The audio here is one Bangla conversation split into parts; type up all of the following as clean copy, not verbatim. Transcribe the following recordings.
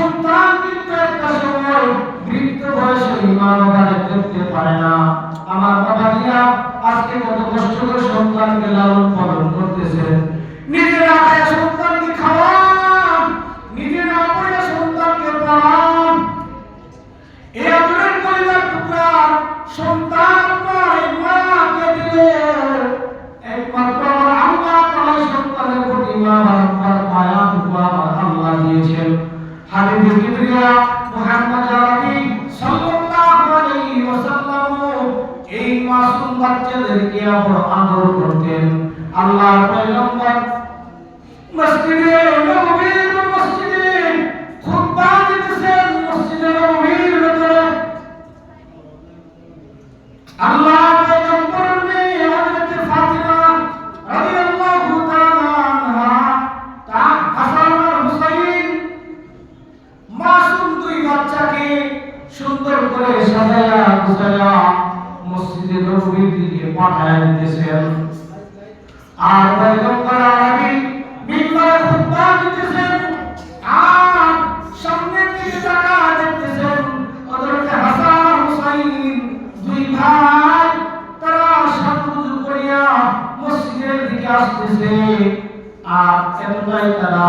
সন্তান কিন্তু একটা সময় বৃদ্ধ বয়সে ইমান করতে পারে না। আমার বাবাজিরা আজকে কত কষ্ট করে সন্তানকে লালন পালন করতেছেন, নিজেরা খায় সন্তানকে খাওয়ান, নিজেরা পড়ে সন্তানকে পড়ান। এই আদরের পরিবার টুকরা সন্তান আপনার মাকে দিলে একমাত্র আল্লাহ তাআলা সন্তানের প্রতি মায়া টুকরা আল্লাহ দিয়েছেন। হাবিবে কিবরিয়া মুহাম্মদ আরবি সাল্লাল্লাহু আলাইহি ওয়াসাল্লাম এই মাসুম বাচ্চাদেরকে আদর করতেন। আল্লাহর পয়গম্বর মসজিদে নববীর মসজিদে খুতবা দিতেছেন, মসজিদে নববীর ভিতরে আল্লাহর পয়গম্বরের মেয়ে হযরত ফাতিমা রাদিয়াল্লাহু তাআলা আনহা তার হাসান আর হুসাইন মাসুম দুই বাচ্চাকে সুন্দর করে সাজায়া গুছায়া মসজিদে নববীর দিকে পাঠায় দিতেছেন। আর পয়গম্বর আরবি মিম্বরে খুতবা দিতেছেন, আর সামনে দিকে তাকায় দেখতেছেন হযরত হাসান হুসাইন দুই ভাই তারা সাজুগুজু করিয়া মসজিদের দিকে আসতেছে। আর এতটাই তারা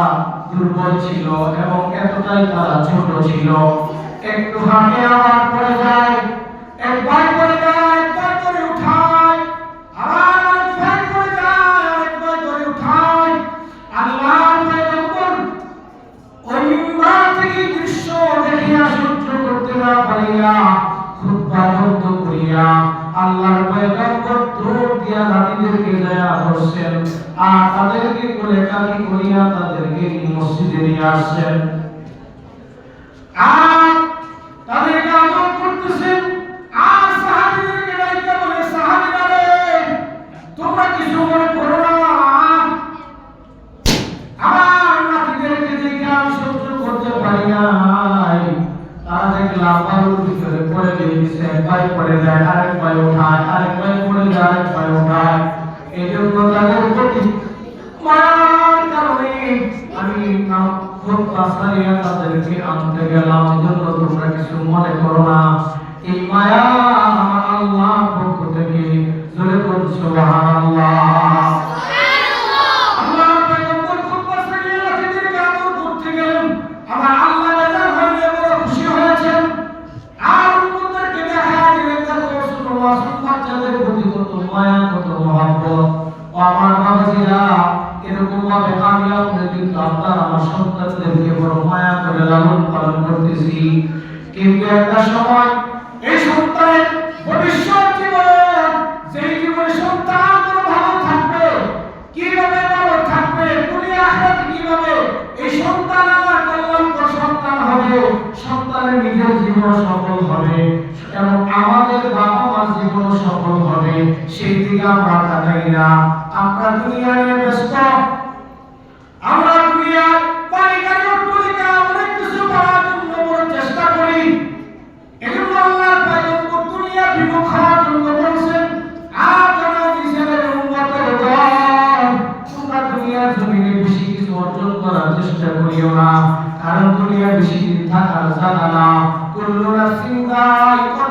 দুর্বল ছিল এবং এতটাই তারা ছোট ছিল, একটু হাঁটে আবার পড়ে যায়, একবার পড়ে যায়, একবার করে উঠায়, আবার একবার পড়ে যায়, আরেকবার করে উঠায়। আল্লাহর পয়গম্বর ওই মিম্বার থেকে দৃশ্য দেখিয়া সহ্য করতে না পারিয়া খুতবা বন্ধ করিয়া আল্লাহর পয়গম্বর দৌড় দিয়া নারীদেরকে যায়া ধরছেন, আর তাদেরকে কোলে কাঁধে করিয়া তাদেরকে মসজিদে নিয়ে আসছেন। আর তাদেরকে আদর করতেছেন। আর সাহাবীদেরকে ডাইকা বলে, সাহাবীরা রে তোমরা কিছু মনে করো না, আমার নাতিদেরকে দেখে আমি সহ্য করতে পারি নাই। তারা দেখলাম বালুর ভিতরে পড়ে গিয়েছে, একবার পড়ে যায়, আরেকবার ওঠায়, আরেকবার পড়ে যায়, আরেকবার ওঠায়। এই জন্য তাদের প্রতি মায়ার কারণে আমি খুতবা সারিয়া তাদেরকে আনতে গেলাম। এজন্য তোমরা কিছু মনে করো না, এই মায়া আমার আল্লাহর পক্ষ থেকে। জোরে বলুন সুবহানাল্লাহ। আল্লাহর পয়গম্বর খুতবা সারিয়া নাতিদেরকে আদর করতে গেলেন। আমার আল্লাহ রাজা হয়ে বড় খুশি হয়েছেন। আর উম্মতদেরকে দেখায় দিলেন, দেখো ছোট মাসুম বাচ্চাদের প্রতি কত মায়া, কত মহব্বত। ও আমার বাবাজিরা, এরকম ভাবে আমি আপনাদের কিন্তু আপনার আমার সন্তানদেরকে বড় মায়া করে লালন পালন করতেছি। কিন্তু একটা সময় এই সন্তানের ভবিষ্যৎ জীবন, যেই জীবনে সন্তান ভালো থাকবে, কিভাবে ভালো থাকবে, দুনিয়া আখিরাতে কিভাবে এই সন্তান আমার কল্যাণকর সন্তান হবে, সন্তানের নিজের জীবন সফল হবে এবং আমাদের বাবা মার জীবন সফল হবে, সেই দিকে আমরা তাকাই না। আমরা দুনিয়া নিয়ে ব্যস্ত, আমরা দুনিয়ার বাড়ি গাড়ি অট্টালিকা অনেক কিছু পাওয়ার জন্য বড় চেষ্টা করি। এজন্য আল্লাহর পয়গম্বর দুনিয়া বিমুখ হওয়ার জন্য বলেছেন, আর যারা নিজেদের উম্মতের দল, তোমরা দুনিয়ার জমিনে বেশি কিছু অর্জন করার চেষ্টা করিও না, কারণ দুনিয়া বেশি দিন থাকার জায়গা না। কুল্লু নাফসিন যায়িকাতুল